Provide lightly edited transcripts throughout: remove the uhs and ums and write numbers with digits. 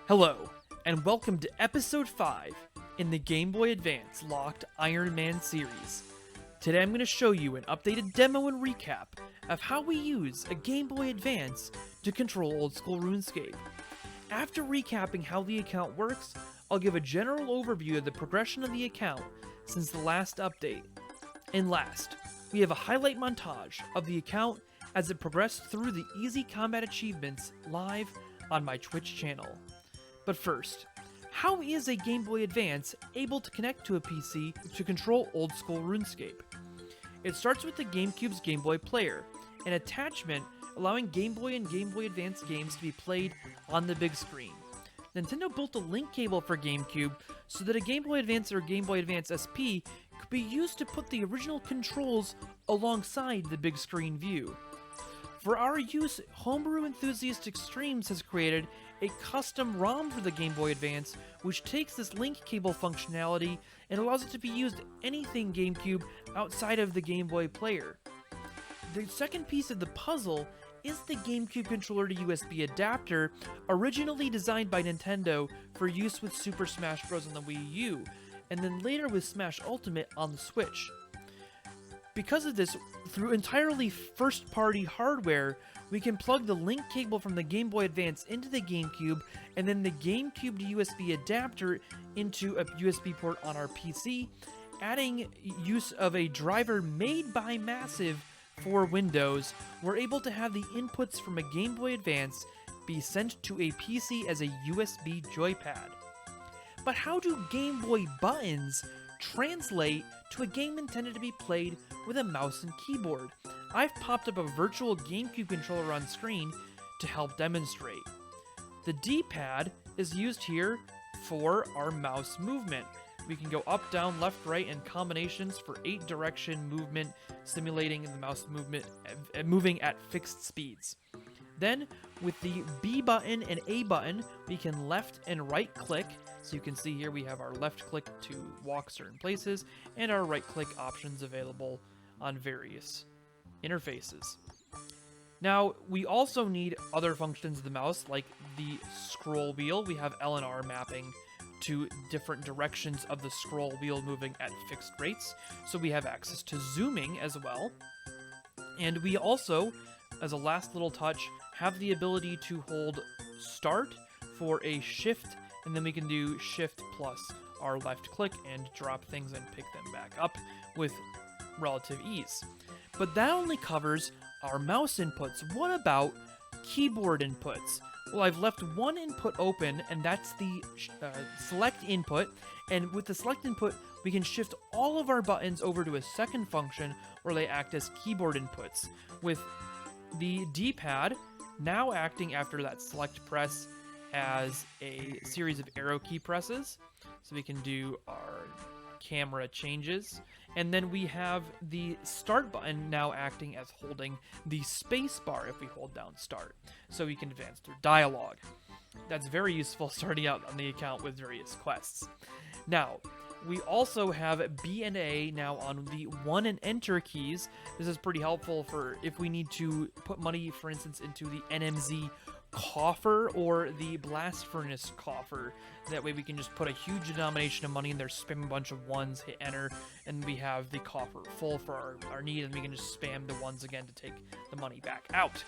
Hello, and welcome to Episode 5 in the Game Boy Advance Locked Ironman series. Today I'm going to show you an updated demo and recap of how we use a Game Boy Advance to control old-school RuneScape. After recapping how the account works, I'll give a general overview of the progression of the account since the last update. And last, we have a highlight montage of the account as it progressed through the easy combat achievements live on my Twitch channel. But first, how is a Game Boy Advance able to connect to a PC to control old-school RuneScape? It starts with the GameCube's Game Boy Player, an attachment allowing Game Boy and Game Boy Advance games to be played on the big screen. Nintendo built a link cable for GameCube so that a Game Boy Advance or Game Boy Advance SP could be used to put the original controls alongside the big screen view. For our use, Homebrew Enthusiast Extremes has created a custom ROM for the Game Boy Advance, which takes this link cable functionality and allows it to be used anything GameCube outside of the Game Boy player. The second piece of the puzzle is the GameCube controller to USB adapter, originally designed by Nintendo for use with Super Smash Bros. On the Wii U, and then later with Smash Ultimate on the Switch. Because of this, through entirely first-party hardware, we can plug the link cable from the Game Boy Advance into the GameCube, and then the GameCube to USB adapter into a USB port on our PC, adding use of a driver made by Massive for Windows. We're able to have the inputs from a Game Boy Advance be sent to a PC as a USB joypad. But how do Game Boy buttons translate to a game intended to be played with a mouse and keyboard? I've popped up a virtual GameCube controller on screen to help demonstrate. The D-pad is used here for our mouse movement. We can go up, down, left, right, and combinations for 8-direction movement, simulating the mouse movement, moving at fixed speeds. Then, with the B button and A button, we can left and right click. So you can see here we have our left click to walk certain places, and our right click options available on various interfaces. Now, we also need other functions of the mouse, like the scroll wheel. We have L and R mapping to different directions of the scroll wheel moving at fixed rates, so we have access to zooming as well. And we also, as a last little touch, have the ability to hold start for a shift, and then we can do shift plus our left click and drop things and pick them back up with relative ease. But that only covers our mouse inputs. What about keyboard inputs? Well, I've left one input open, and that's the select input, and with the select input, we can shift all of our buttons over to a second function where they act as keyboard inputs, with the D-pad now acting after that select press as a series of arrow key presses, so we can do our camera changes. And then we have the start button now acting as holding the space bar if we hold down start, so we can advance through dialogue. That's very useful starting out on the account with various quests. Now, we also have B and A now on the 1 and enter keys. This is pretty helpful for if we need to put money, for instance, into the NMZ coffer or the blast furnace coffer. That way we can just put a huge denomination of money in there, spam a bunch of ones, hit enter, and we have the coffer full for our need, and we can just spam the ones again to take the money back out.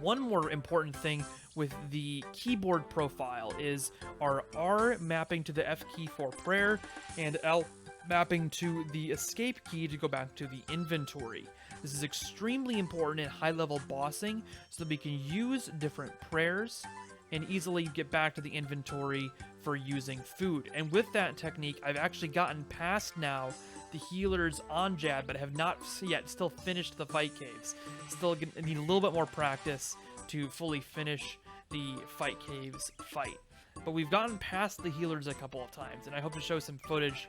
One more important thing with the keyboard profile is our R mapping to the F key for prayer, and L mapping to the escape key to go back to the inventory. This is extremely important in high-level bossing, so that we can use different prayers and easily get back to the inventory for using food. And with that technique, I've actually gotten past now the healers on Jad, but have not yet still finished the fight caves. Still need a little bit more practice to fully finish the fight caves fight. But we've gotten past the healers a couple of times, and I hope to show some footage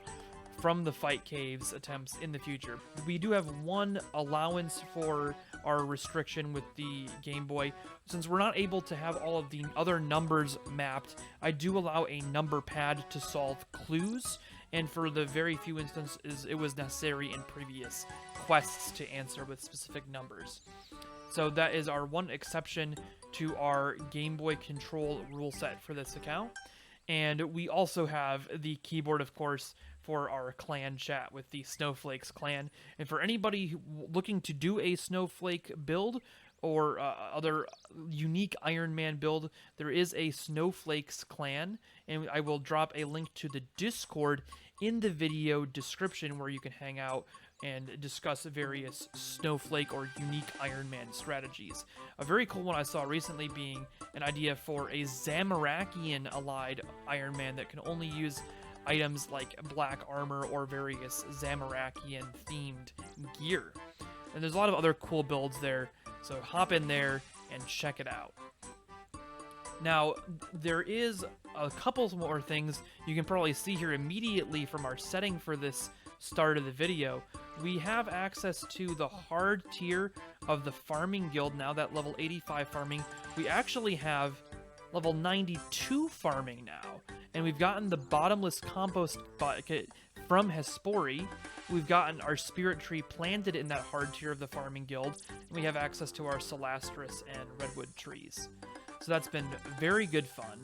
from the fight caves attempts in the future. We do have one allowance for our restriction with the Game Boy. Since we're not able to have all of the other numbers mapped, I do allow a number pad to solve clues, and for the very few instances it was necessary in previous quests to answer with specific numbers. So that is our one exception to our Game Boy Control rule set for this account. And we also have the keyboard, of course, for our clan chat with the Snowflakes clan. And for anybody looking to do a Snowflake build or other unique Iron Man build, there is a Snowflakes clan, and I will drop a link to the Discord in the video description where you can hang out and discuss various Snowflake or unique Iron Man strategies. A very cool one I saw recently being an idea for a Zamarakian allied Iron Man that can only use items like black armor or various Zamarakian themed gear. And there's a lot of other cool builds there, so hop in there and check it out. Now, there is a couple more things you can probably see here immediately from our setting for this start of the video. We have access to the hard tier of the farming guild now, that level 85 farming. We actually have level 92 farming now, and we've gotten the bottomless compost bucket from Hespori. We've gotten our spirit tree planted in that hard tier of the farming guild, and we have access to our Celastris and redwood trees. So that's been very good fun.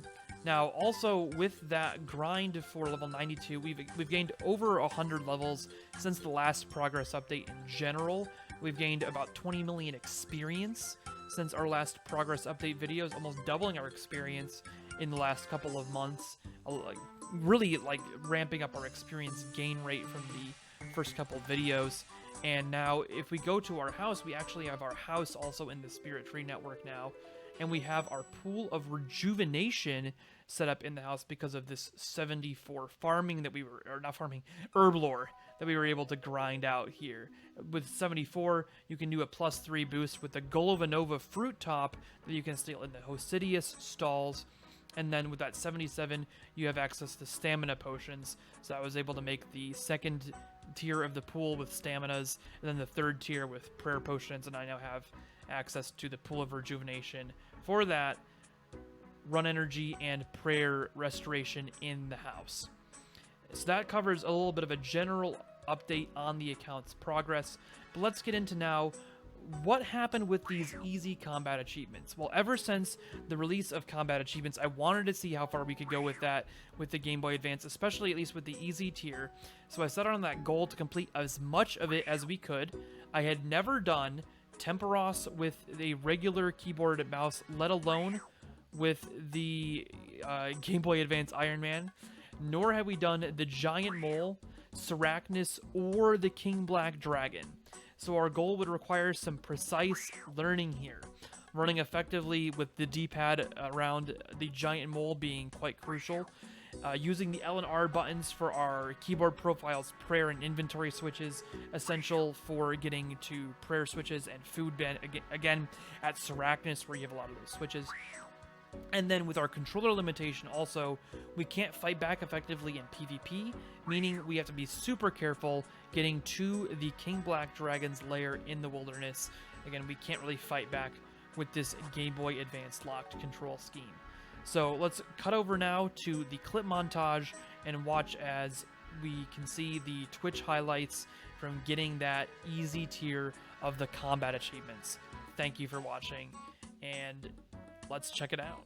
Now, also with that grind for level 92, we've gained over 100 levels since the last progress update in general. We've gained about 20 million experience since our last progress update videos, almost doubling our experience in the last couple of months. Really ramping up our experience gain rate from the first couple videos. And now if we go to our house, we actually have our house also in the Spirit Tree network now. And we have our pool of rejuvenation set up in the house because of this 74 farming that we were, or not farming, herb lore that we were able to grind out here. With 74, you can do a +3 boost with the Golovanova fruit top that you can steal in the Hosidius stalls. And then with that 77, you have access to stamina potions. So I was able to make the second tier of the pool with staminas, and then the third tier with prayer potions, and I now have access to the pool of rejuvenation for that run energy and prayer restoration in the house. So that covers a little bit of a general update on the account's progress. But let's get into now what happened with these easy combat achievements. Well, ever since the release of combat achievements, I wanted to see how far we could go with that with the Game Boy Advance, especially at least with the easy tier. So I set on that goal to complete as much of it as we could. I had never done Temperos with a regular keyboard and mouse, let alone with the Game Boy Advance Iron Man, nor have we done the Giant Mole, Sarachnis, or the King Black Dragon. So our goal would require some precise learning here. Running effectively with the D-pad around the Giant Mole being quite crucial. Using the L and R buttons for our keyboard profiles, prayer, and inventory switches, essential for getting to prayer switches and food ban again at Sarachnis, where you have a lot of those switches. And then with our controller limitation also, we can't fight back effectively in PvP, meaning we have to be super careful getting to the King Black Dragon's lair in the wilderness. Again, we can't really fight back with this Game Boy Advance locked control scheme. So let's cut over now to the clip montage and watch as we can see the Twitch highlights from getting that easy tier of the combat achievements. Thank you for watching, and let's check it out.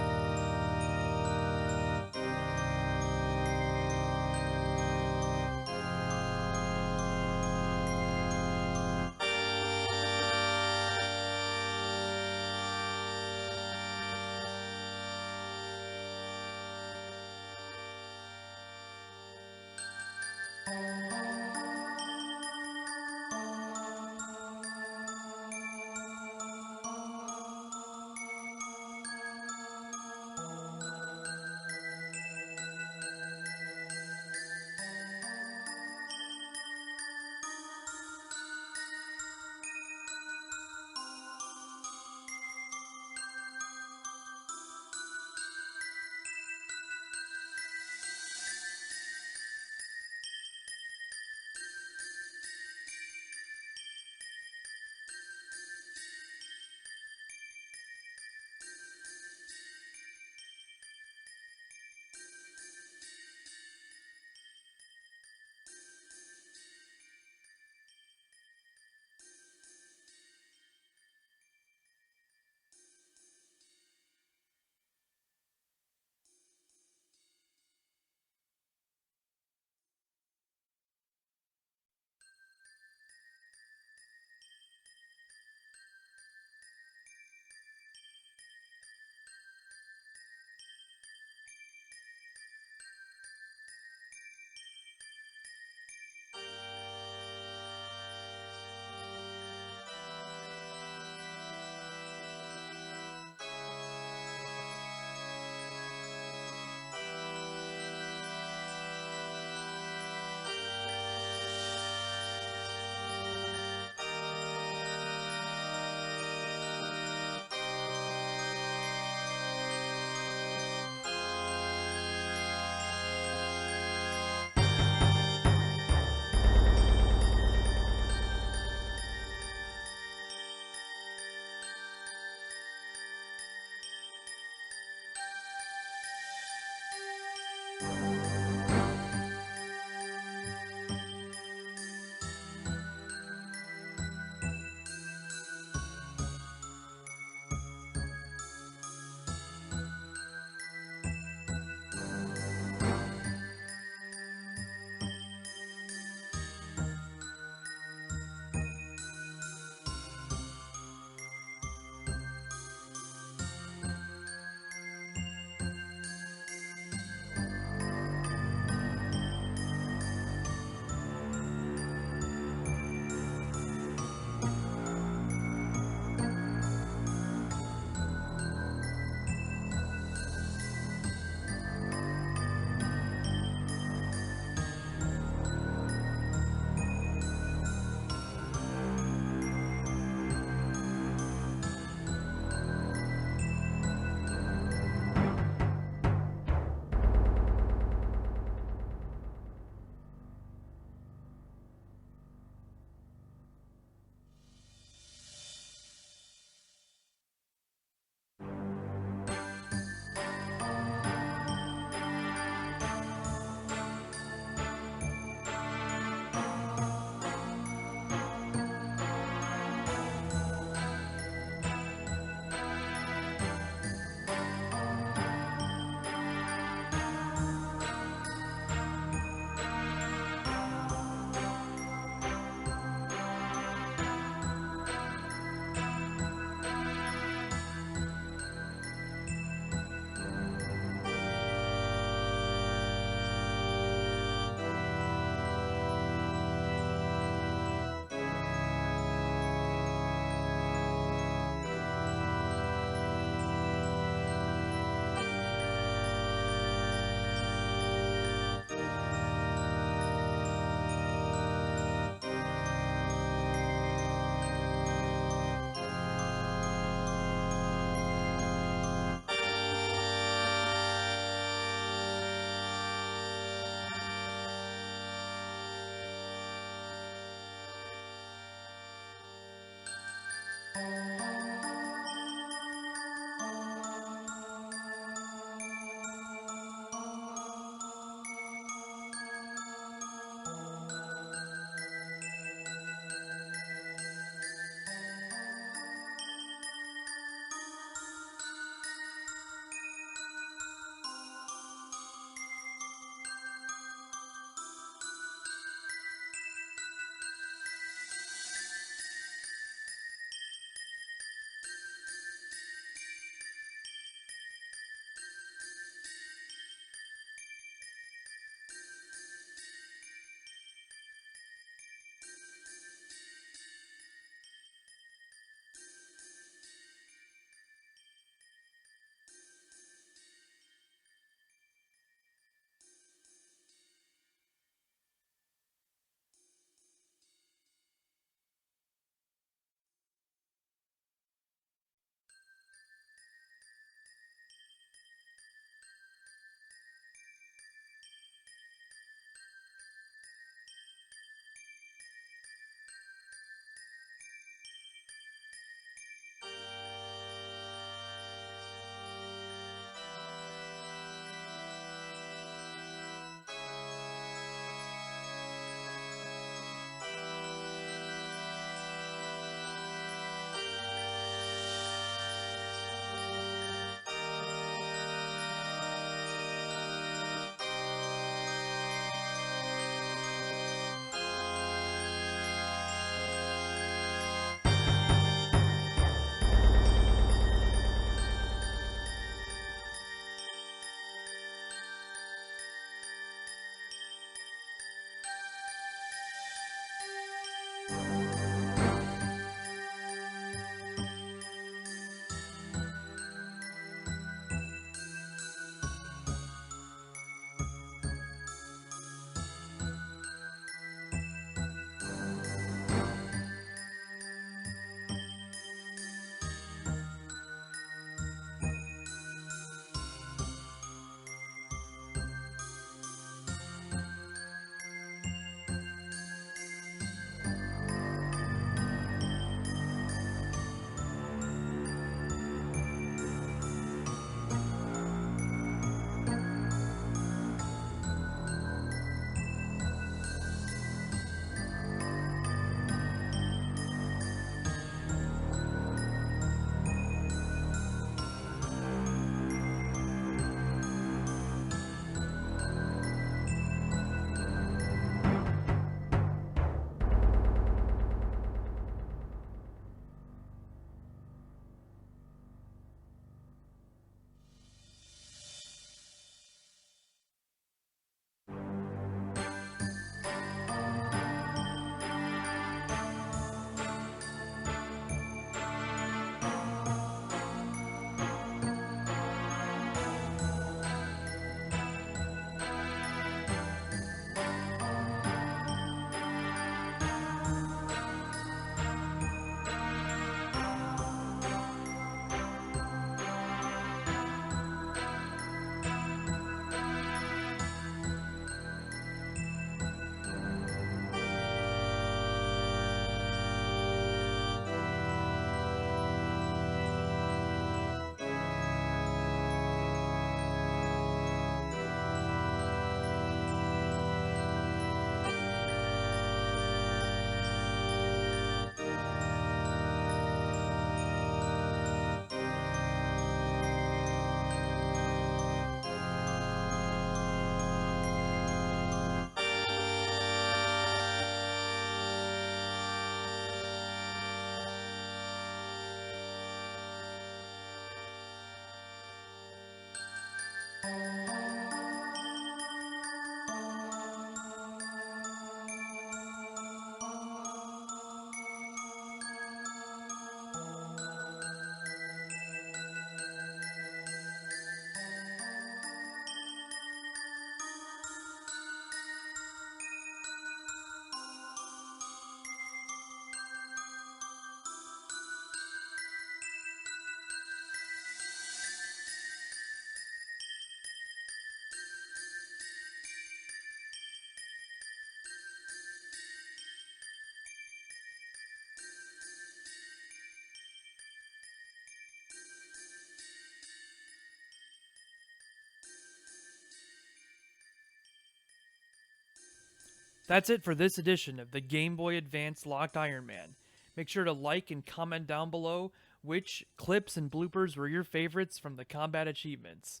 That's it for this edition of the Game Boy Advance Locked Iron Man. Make sure to like and comment down below which clips and bloopers were your favorites from the combat achievements.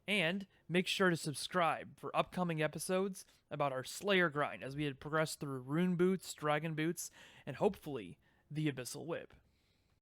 And make sure to subscribe for upcoming episodes about our Slayer grind as we had progressed through Rune Boots, Dragon Boots, and hopefully the Abyssal Whip.